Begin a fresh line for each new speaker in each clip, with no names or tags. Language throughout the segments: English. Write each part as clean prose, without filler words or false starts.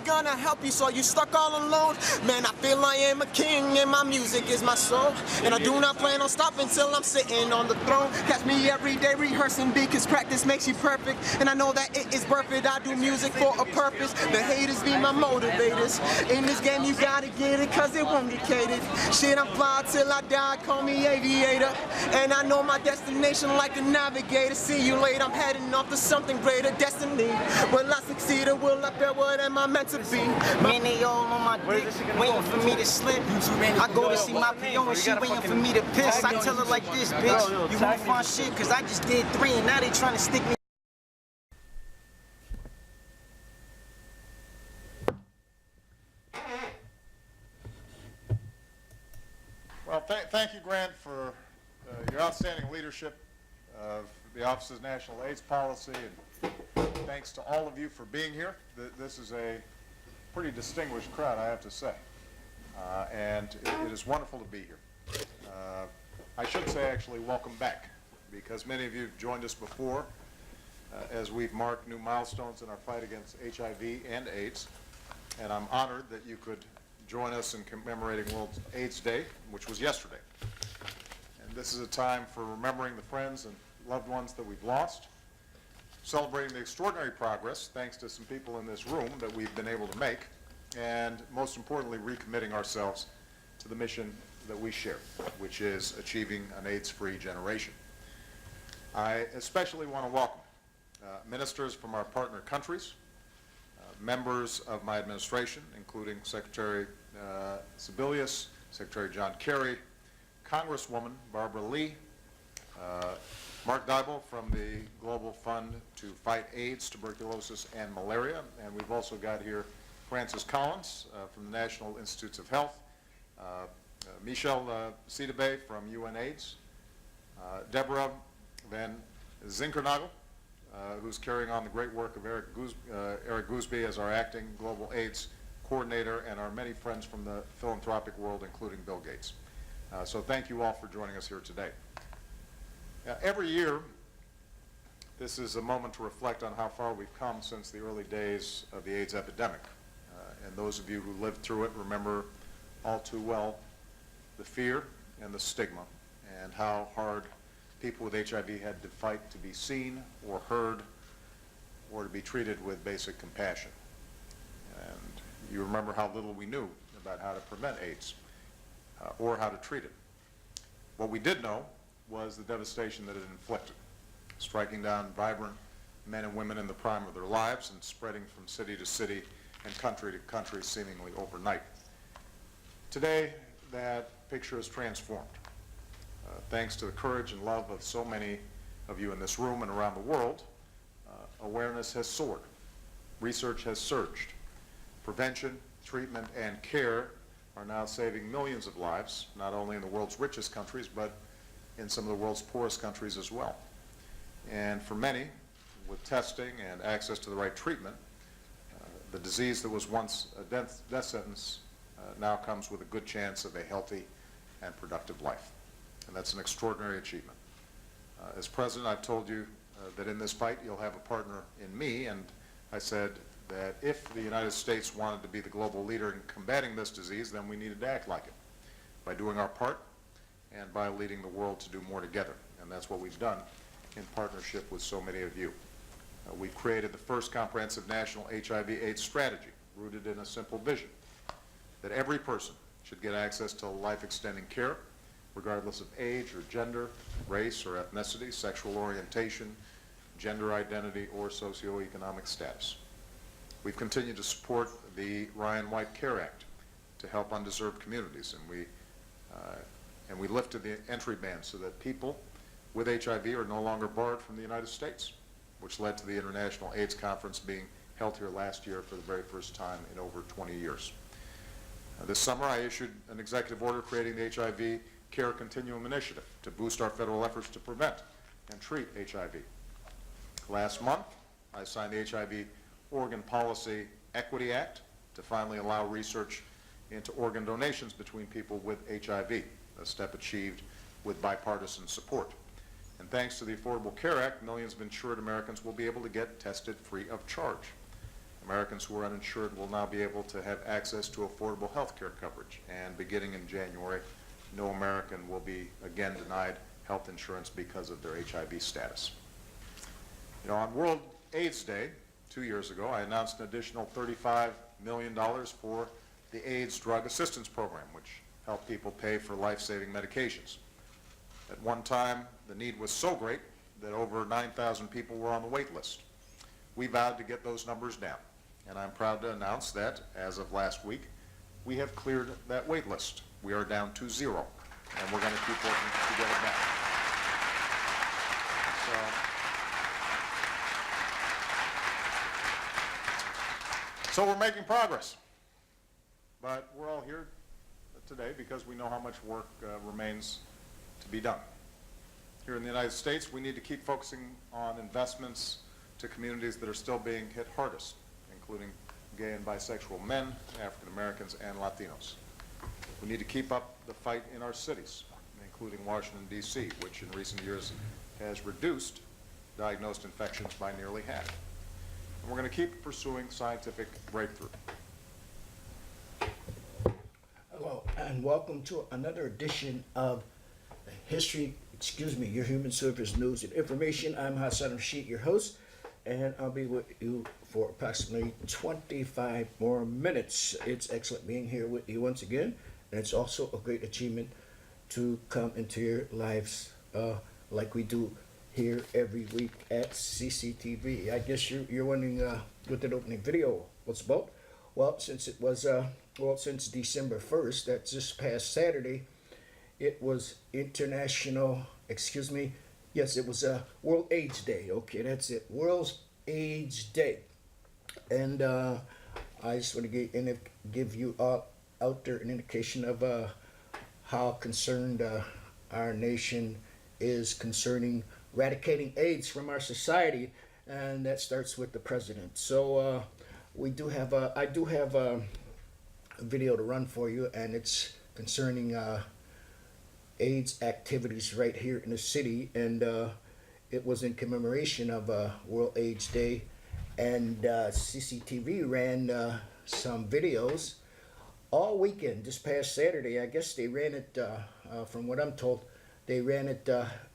gonna help you, so you stuck all alone? Man, I feel I am a king, and my music is my soul. And I do not plan on stopping till I'm sitting on the throne. Catch me every day rehearsing, because practice makes you perfect. And I know that it is worth it. I do music for a purpose. The haters be my motivators. In this game, you gotta get it, cause it won't get catered. Shit, I'm fly till I die, call me aviator. And I know my destination like a navigator. See you later, I'm heading off to something greater. Destiny. Will I succeed or will I fail? What am I meant to be?
Man, they all on my dick, waiting for me to slip. I go to see my PO and she waiting for me to piss. I tell her like this, bitch, you won't find shit, cause I just did 3 and now they trying to stick me.
Well, thank you, Grant, for your outstanding leadership of the Office's National AIDS Policy, and thanks to all of you for being here. This is a pretty distinguished crowd, I have to say, and it is wonderful to be here. I should say, actually, welcome back, because many of you have joined us before as we've marked new milestones in our fight against HIV and AIDS, and I'm honored that you could join us in commemorating World AIDS Day, which was yesterday. And this is a time for remembering the friends and loved ones that we've lost, celebrating the extraordinary progress, thanks to some people in this room, that we've been able to make, and most importantly, recommitting ourselves to the mission that we share, which is achieving an AIDS-free generation. I especially want to welcome ministers from our partner countries, members of my administration, including Secretary Sebelius, Secretary John Kerry, Congresswoman Barbara Lee, Mark Dybel from the Global Fund to Fight AIDS, Tuberculosis, and Malaria, and we've also got here Francis Collins from the National Institutes of Health, Michel Sidibe from UNAIDS, Deborah Van Zinkernagel, who's carrying on the great work of Eric Gooseby as our acting global AIDS coordinator, and our many friends from the philanthropic world, including Bill Gates. So thank you all for joining us here today. Every year, this is a moment to reflect on how far we've come since the early days of the AIDS epidemic. And those of you who lived through it remember all too well the fear and the stigma, and how hard people with HIV had to fight to be seen or heard or to be treated with basic compassion. And you remember how little we knew about how to prevent AIDS or how to treat it. What we did know was the devastation that it inflicted, striking down vibrant men and women in the prime of their lives and spreading from city to city and country to country seemingly overnight. Today, that picture is transformed. Thanks to the courage and love of so many of you in this room and around the world, awareness has soared. Research has surged. Prevention, treatment, and care are now saving millions of lives, not only in the world's richest countries, but in some of the world's poorest countries as well. And for many, with testing and access to the right treatment, the disease that was once a death sentence now comes with a good chance of a healthy and productive life. And that's an extraordinary achievement. As president, I've told you that in this fight you'll have a partner in me, and I said that if the United States wanted to be the global leader in combating this disease, then we needed to act like it, by doing our part and by leading the world to do more together. And that's what we've done in partnership with so many of you. We've created the first comprehensive national HIV/AIDS strategy, rooted in a simple vision, that every person should get access to life-extending care, regardless of age or gender, race or ethnicity, sexual orientation, gender identity, or socioeconomic status. We've continued to support the Ryan White Care Act to help undeserved communities, and we lifted the entry ban so that people with HIV are no longer barred from the United States, which led to the International AIDS Conference being held here last year for the very first time in over 20 years. This summer, I issued an executive order creating the HIV Care Continuum Initiative to boost our federal efforts to prevent and treat HIV. Last month, I signed the HIV Organ Policy Equity Act to finally allow research into organ donations between people with HIV, a step achieved with bipartisan support. And thanks to the Affordable Care Act, millions of insured Americans will be able to get tested free of charge. Americans who are uninsured will now be able to have access to affordable health care coverage. And beginning in January, no American will be again denied health insurance because of their HIV status. You know, on World AIDS Day 2 years ago, I announced an additional $35 million for the AIDS Drug Assistance Program, which helped people pay for life-saving medications. At one time, the need was so great that over 9,000 people were on the wait list. We vowed to get those numbers down, and I'm proud to announce that, as of last week, we have cleared that wait list. We are down to 0, and we're going to keep working to get it back. So we're making progress, but we're all here today because we know how much work remains to be done. Here in the United States, we need to keep focusing on investments to communities that are still being hit hardest, including gay and bisexual men, African Americans, and Latinos. We need to keep up the fight in our cities, including Washington, D.C., which in recent years has reduced diagnosed infections by nearly half. And we're going to keep pursuing scientific breakthrough.
Hello, and welcome to another edition of your Human Service News and Information. I'm Hassan Rashid, your host, and I'll be with you for approximately 25 more minutes. It's excellent being here with you once again, and it's also a great achievement to come into your lives like we do here every week at CCTV. I guess you're wondering what that opening video was about. Well, since it was since December 1st, that's this past Saturday, it was it was World AIDS Day. Okay, that's it, World AIDS Day. And I just want to give you out there an indication of how concerned our nation is concerning eradicating AIDS from our society, and that starts with the president. So I do have a video to run for you, and it's concerning AIDS activities right here in the city, and it was in commemoration of World AIDS Day, and CCTV ran some videos all weekend. This past Saturday, I guess they ran it, from what I'm told, they ran it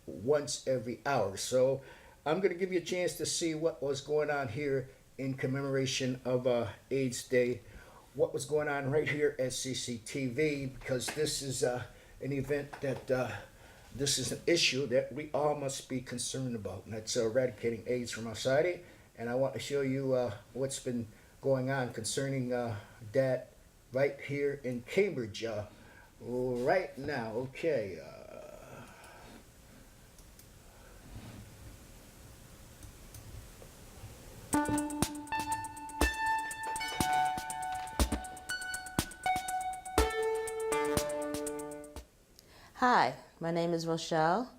once every hour. So I'm going to give you a chance to see what was going on here in commemoration of AIDS Day, what was going on right here at CCTV, because this is an event that this is an issue that we all must be concerned about, and that's eradicating AIDS from our society. And I want to show you what's been going on concerning that right here in Cambridge right now. Okay.
Hi, my name is Rochelle,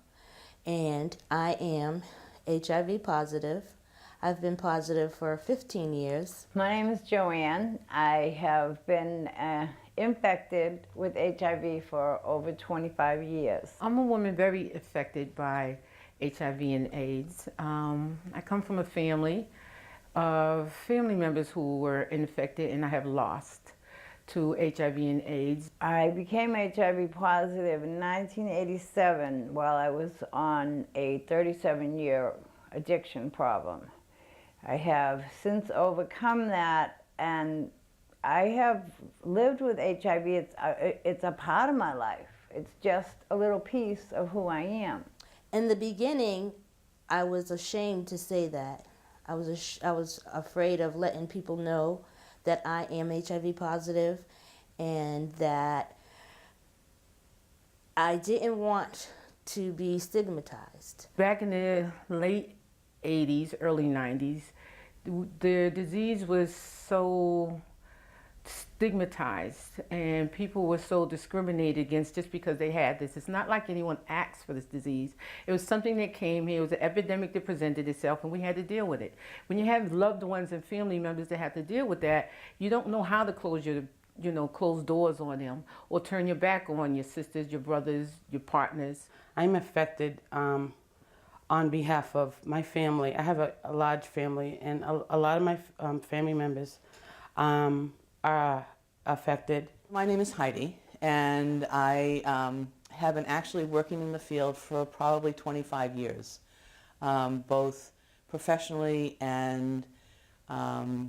and I am HIV positive. I've been positive for 15 years.
My name is Joanne. I have been infected with HIV for over 25 years.
I'm a woman very affected by HIV and AIDS. I come from a family of family members who were infected, and I have lost to HIV and AIDS.
I became HIV positive in 1987 while I was on a 37-year addiction problem. I have since overcome that, and I have lived with HIV. It's a part of my life. It's just a little piece of who I am.
In the beginning, I was ashamed to say that. I was afraid of letting people know that I am HIV positive, and that I didn't want to be stigmatized.
Back in the late 80s, early 90s, the disease was so stigmatized, and people were so discriminated against just because they had this. It's not like anyone asked for this disease. It was something that came here. It was an epidemic that presented itself, and we had to deal with it. When you have loved ones and family members that have to deal with that, you don't know how to close doors on them or turn your back on your sisters, your brothers, your partners.
I'm affected on behalf of my family. I have a large family, and a lot of my family members are affected.
My name is Heidi, and I have been actually working in the field for probably 25 years, both professionally and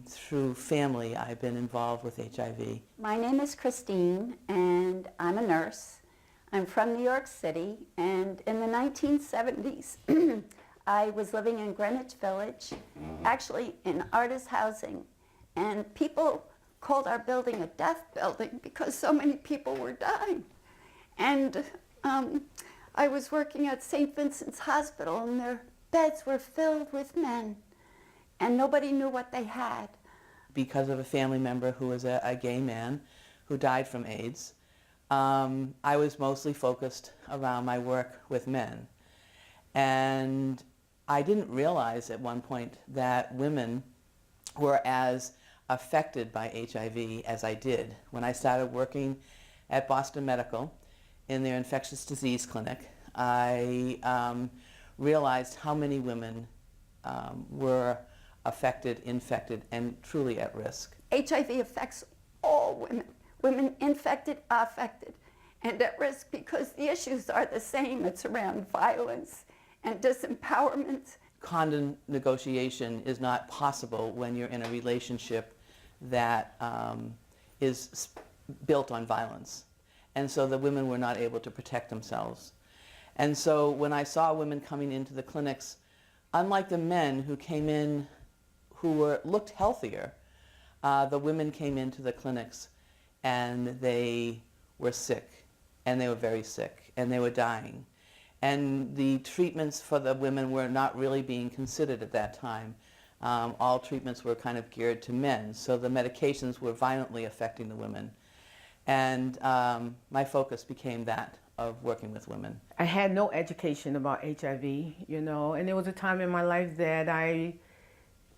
through family. I've been involved with HIV.
My name is Christine, and I'm a nurse. I'm from New York City, and in the 1970s, I was living in Greenwich Village, actually in artist housing, and people called our building a death building because so many people were dying. And I was working at St. Vincent's Hospital, and their beds were filled with men, and nobody knew what they had.
Because of a family member who was a gay man who died from AIDS, I was mostly focused around my work with men. And I didn't realize at one point that women were as affected by HIV as I did. When I started working at Boston Medical in their infectious disease clinic, I realized how many women were affected, infected, and truly at risk.
HIV affects all women. Women infected, affected, and at risk because the issues are the same. It's around violence and disempowerment.
Condom negotiation is not possible when you're in a relationship that is built on violence. And so the women were not able to protect themselves. And so when I saw women coming into the clinics, unlike the men who came in who looked healthier, the women came into the clinics and they were sick, and they were very sick, and they were dying. And the treatments for the women were not really being considered at that time. All treatments were kind of geared to men, so the medications were violently affecting the women. And my focus became that of working with women.
I had no education about HIV, you know, and there was a time in my life that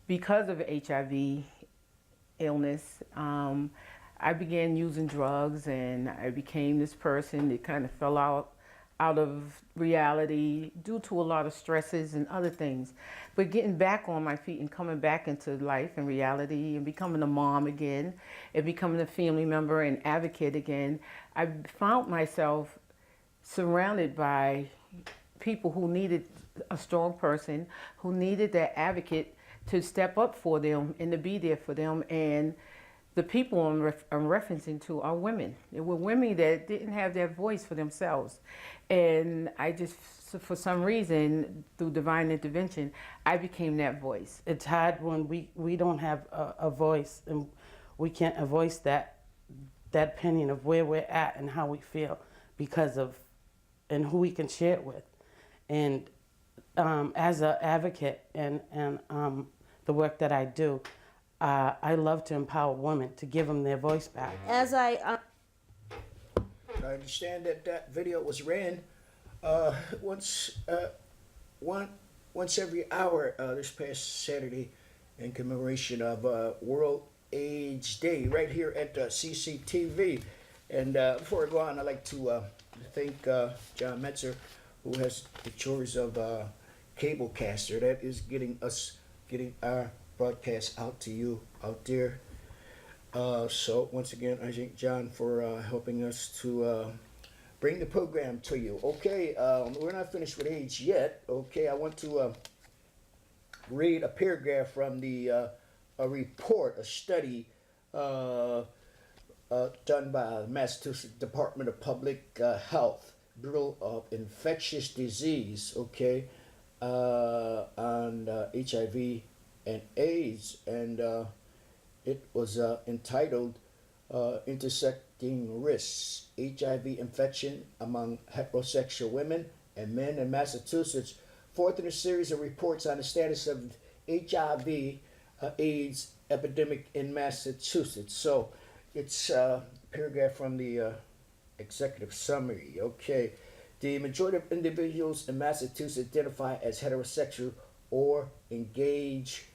because of HIV illness, I began using drugs, and I became this person that kind of fell out of reality due to a lot of stresses and other things. But getting back on my feet and coming back into life and reality and becoming a mom again and becoming a family member and advocate again, I found myself surrounded by people who needed a strong person, who needed that advocate to step up for them and to be there for them. And the people I'm referencing to are women. They were women that didn't have their voice for themselves. And I just, for some reason, through divine intervention, I became that voice.
It's hard when we don't have a voice, and we can't voice that opinion of where we're at and how we feel because of, and who we can share it with. And as an advocate and the work that I do, I love to empower women, to give them their voice back.
As
I understand that video was ran once every hour this past Saturday in commemoration of World AIDS Day right here at CCTV. And before I go on, I'd like to thank John Metzer, who has the chores of cablecaster. That is getting our broadcast out to you out there. So once again, I thank John for helping us to bring the program to you. Okay, we're not finished with AIDS yet. Okay, I want to read a paragraph from a report, a study done by the Massachusetts Department of Public Health, Bureau of Infectious Disease, okay, on HIV and AIDS, and it was entitled Intersecting Risks, HIV Infection Among Heterosexual Women and Men in Massachusetts, fourth in a series of reports on the status of HIV AIDS epidemic in Massachusetts. So it's a paragraph from the executive summary. Okay, the majority of individuals in Massachusetts identify as heterosexual or engage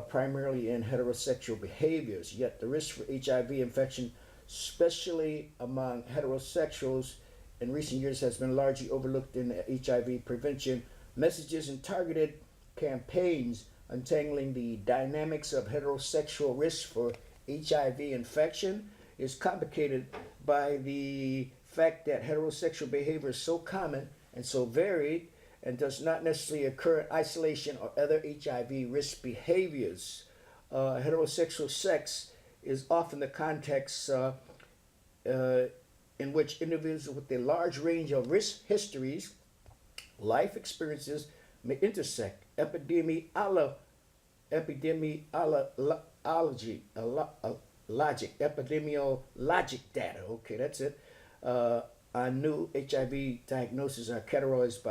primarily in heterosexual behaviors, yet the risk for HIV infection, especially among heterosexuals, in recent years has been largely overlooked in HIV prevention, messages and targeted campaigns untangling the dynamics of heterosexual risk for HIV infection is complicated by the fact that heterosexual behavior is so common and so varied and does not necessarily occur in isolation or other HIV risk behaviors. Heterosexual sex is often the context in which individuals with a large range of risk histories, life experiences may intersect. Epidemiologic data, okay, that's it, on new HIV diagnoses are categorized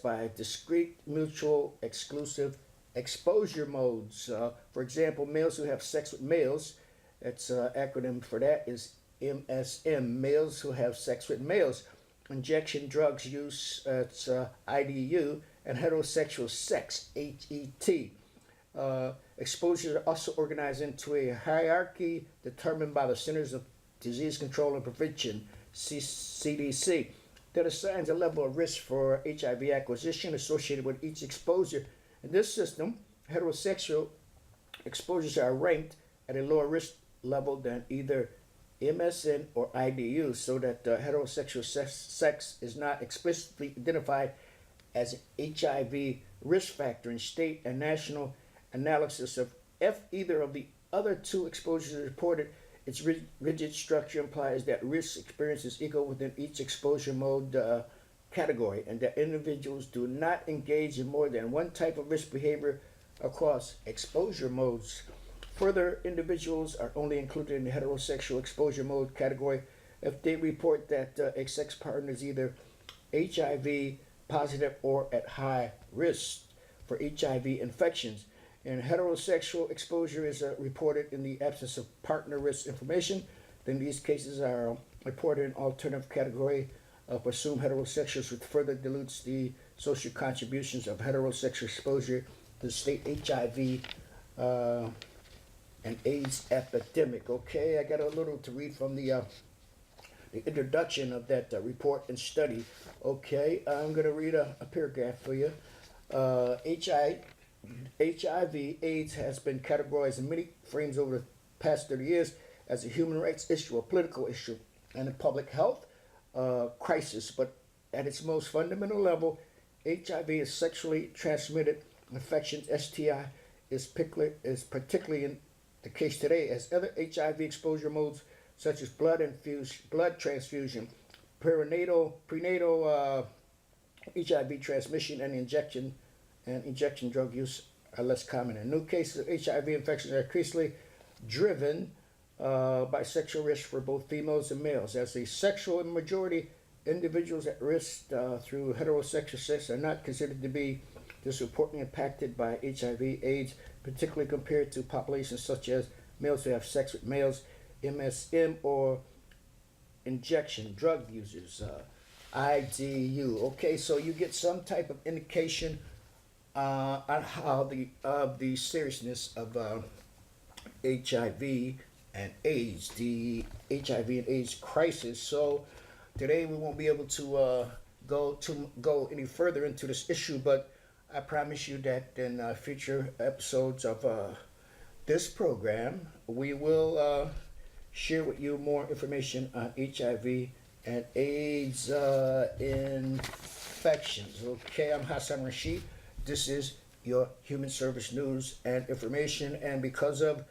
by discrete, mutual, exclusive exposure modes. For example, males who have sex with males, that's acronym for that is MSM, males who have sex with males. Injection drugs use, it's IDU, and heterosexual sex, HET. Exposures are also organized into a hierarchy determined by the Centers of Disease Control and Prevention, CDC, that assigns a level of risk for HIV acquisition associated with each exposure. In this system, heterosexual exposures are ranked at a lower risk level than either MSN or IDU, so that heterosexual sex is not explicitly identified as an HIV risk factor in state and national analysis of if either of the other two exposures is reported. Its rigid structure implies that risk experience is equal within each exposure mode category, and that individuals do not engage in more than one type of risk behavior across exposure modes. Further, individuals are only included in the heterosexual exposure mode category if they report that a sex partner is either HIV positive or at high risk for HIV infections. And heterosexual exposure is reported in the absence of partner risk information. Then these cases are reported in alternative category of assumed heterosexuals, which further dilutes the social contributions of heterosexual exposure to the state HIV and AIDS epidemic. Okay, I got a little to read from the introduction of that report and study. Okay, I'm going to read a paragraph for you. HIV AIDS has been categorized in many frames over the past 30 years as a human rights issue, a political issue, and a public health crisis. But at its most fundamental level, HIV is sexually transmitted infections. STI is particularly in the case today, as other HIV exposure modes such as blood transfusion, prenatal HIV transmission, and injection drug use are less common. And new cases of HIV infections are increasingly driven by sexual risk for both females and males. As a sexual majority, individuals at risk through heterosexual sex are not considered to be disproportionately impacted by HIV/AIDS, particularly compared to populations such as males who have sex with males, MSM, or injection drug users, IDU. Okay, so you get some type of indication on how the seriousness of HIV and AIDS, the HIV and AIDS crisis. So today we won't be able to go any further into this issue, but I promise you that in future episodes of this program, we will share with you more information on HIV and AIDS infections. Okay, I'm Hassan Rashid. This is your Human Service News and Information, and because of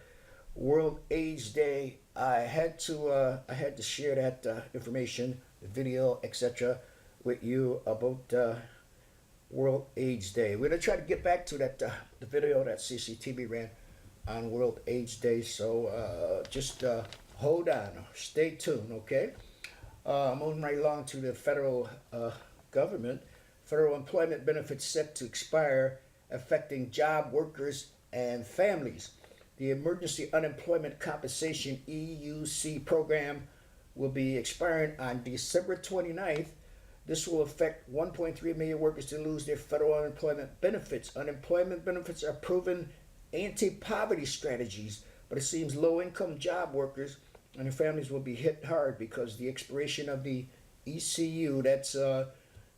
World AIDS Day, I had to share that information, the video, etc., with you about World AIDS Day. We're gonna try to get back to that the video that CCTV ran on World AIDS Day. So just hold on, stay tuned, okay? Moving right along to the federal government. Federal employment benefits set to expire, affecting job workers and families. The Emergency Unemployment Compensation EUC program will be expiring on December 29th. This will affect 1.3 million workers to lose their federal unemployment benefits. Unemployment benefits are proven anti-poverty strategies, but it seems low-income job workers and their families will be hit hard because the expiration of the ECU, that's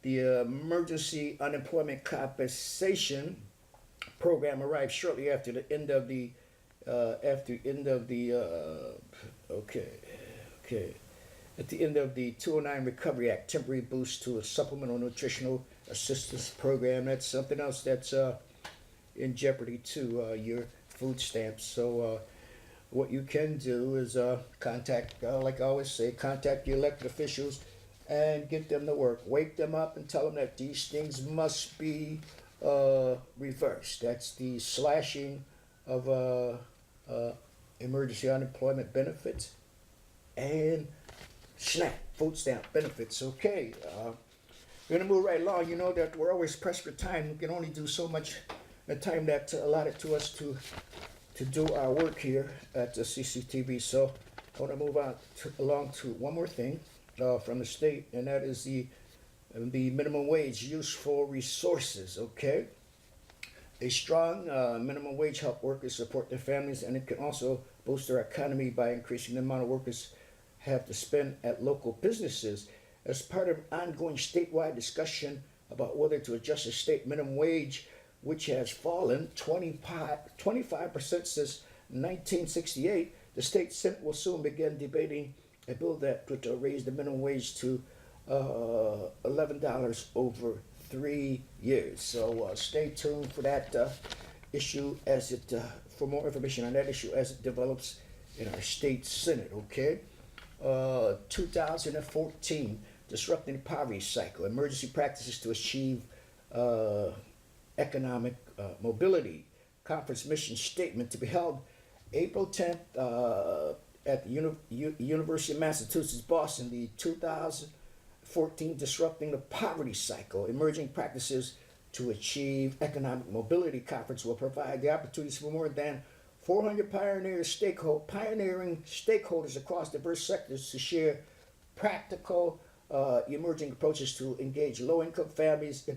The emergency unemployment compensation program arrived shortly after the end of the at the end of the 209 Recovery Act, temporary boost to a supplemental nutritional assistance program. That's something else that's in jeopardy too, your food stamps. So what you can do is contact, like I always say, contact the elected officials and get them to work. Wake them up and tell them that these things must be reversed. That's the slashing of emergency unemployment benefits and SNAP, food stamp benefits. Okay, we're gonna move right along. You know that we're always pressed for time. We can only do so much the time that's allotted to us to do our work here at the CCTV. So I want to move on along to one more thing from the state, and that is the minimum wage, useful resources. Okay, a strong minimum wage help workers support their families, and it can also boost their economy by increasing the amount of workers have to spend at local businesses. As part of an ongoing statewide discussion about whether to adjust the state minimum wage, which has fallen 25% since 1968, the state Senate will soon begin debating a bill that would raise the minimum wage to $11 over 3 years. So stay tuned for that issue as it, for more information on that issue as it develops in our state Senate, okay? 2014, Disrupting the Poverty Cycle, Emergency Practices to Achieve Economic Mobility, Conference Mission Statement to be held April 10th at the University of Massachusetts, Boston, the 2014 Disrupting the Poverty Cycle, Emerging Practices to Achieve Economic Mobility Conference will provide the opportunities for more than 400 pioneering stakeholders across diverse sectors to share practical emerging approaches to engage low-income families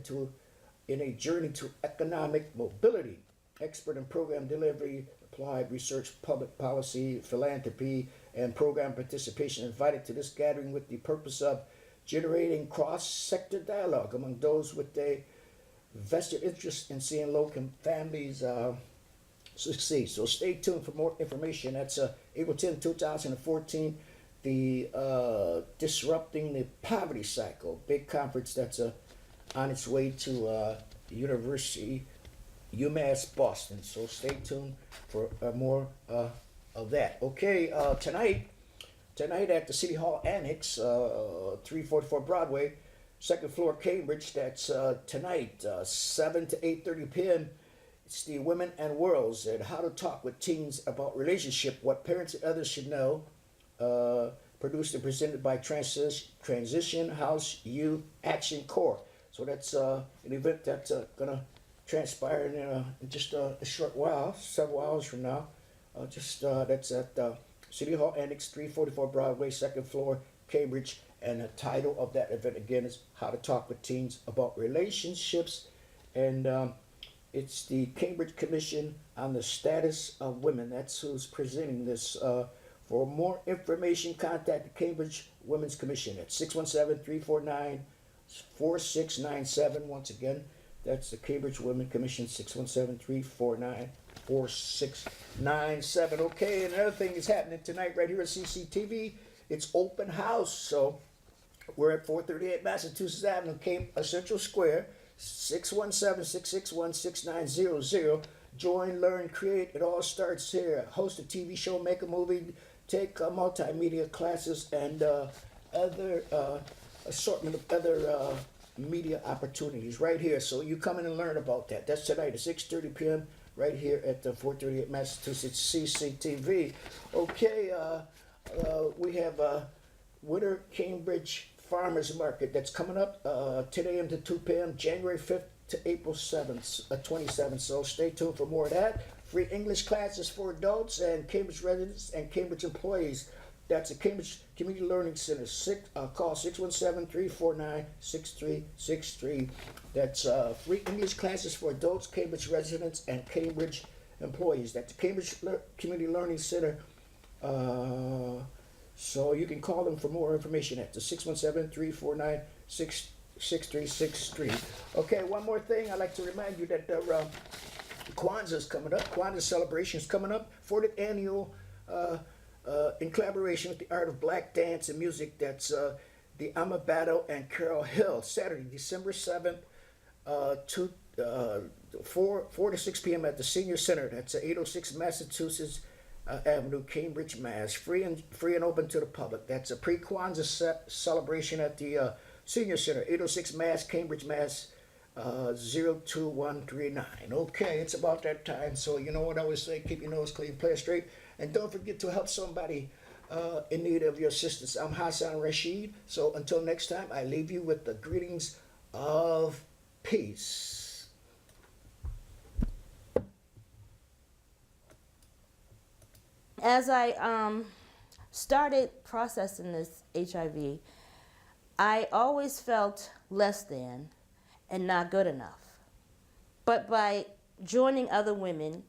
in a journey to economic mobility. Expert in program delivery, applied research, public policy, philanthropy, and program participation invited to this gathering with the purpose of generating cross-sector dialogue among those with a vested interest in seeing low-income families succeed. So stay tuned for more information. That's April 10, 2014, the Disrupting the Poverty Cycle, big conference that's on its way to the University, UMass Boston. So stay tuned for more of that. Okay, tonight at the City Hall Annex, 344 Broadway, second floor, Cambridge. That's tonight, 7 to 8:30 p.m. It's the Women and Worlds and How to Talk with Teens About Relationship, What Parents and Others Should Know. Produced and presented by Transition House Youth Action Corps. So that's an event that's going to transpire in just a short while, several hours from now. That's at City Hall Annex, 344 Broadway, second floor, Cambridge. And the title of that event again is How to Talk with Teens About Relationships. And it's the Cambridge Commission on the Status of Women. That's who's presenting this. For more information, contact the Cambridge Women's Commission at 617-349-4697. Once again, that's the Cambridge Women's Commission, 617-349-4697. Okay, and another thing is happening tonight right here at CCTV. It's open house. So we're at 438 Massachusetts Avenue, Central Square, 617-661-6900. Join, learn, create. It all starts here. Host a TV show, make a movie, take multimedia classes, and other assortment of other media opportunities right here. So you come in and learn about that. That's tonight at 6:30 p.m. right here at the 438 Massachusetts CCTV. Okay, we have Winter Cambridge Farmers Market that's coming up 10 a.m. to 2 p.m. January 5th to April 7th, 27th. So stay tuned for more of that. Free English classes for adults and Cambridge residents and Cambridge employees. That's the Cambridge Community Learning Center. Call 617-349-6363. That's free English classes for adults, Cambridge residents, and Cambridge employees. That's the Cambridge Community Learning Center. So you can call them for more information at the 617-349-6363. 6363. Okay, one more thing. I'd like to remind you that Kwanzaa is coming up. Kwanzaa celebration is coming up. 40th annual in collaboration with the Art of Black Dance and Music. That's the Amabato and Carol Hill. Saturday, December 7th, 4 to 6 p.m. at the Senior Center. That's 806 Massachusetts Avenue, Cambridge, Mass. Free and open to the public. That's a pre-Kwanzaa celebration at the Senior Center, 806 Mass, Cambridge, Mass. 02139. Okay, it's about that time. So you know what I always say: keep your nose clean, play it straight, and don't forget to help somebody in need of your assistance. I'm Hassan Rashid. So until next time, I leave you with the greetings of peace.
As I started processing this HIV, I always felt less than and not good enough. But by joining other women,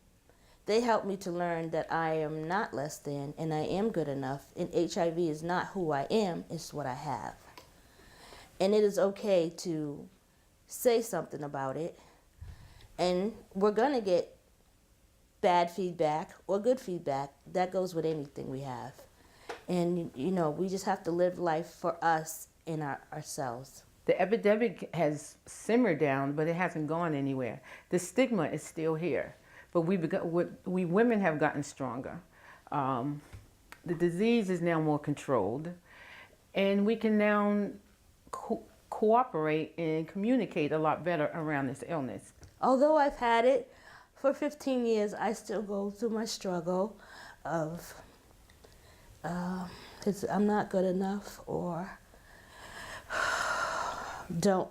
they helped me to learn that I am not less than and I am good enough, and HIV is not who I am, it's what I have. And it is okay to say something about it, and we're gonna get bad feedback or good feedback. That goes with anything we have. And you know, we just have to live life for us and ourselves.
The epidemic has simmered down, but it hasn't gone anywhere. The stigma is still here, but we women have gotten stronger. The disease is now more controlled, and we can now cooperate and communicate a lot better around this illness.
Although I've had it for 15 years, I still go through my struggle of I'm not good enough, or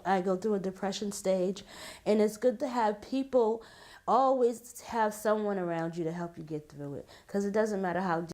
I go through a depression stage, and it's good to have people, always have someone around you to help you get through it, because it doesn't matter how deep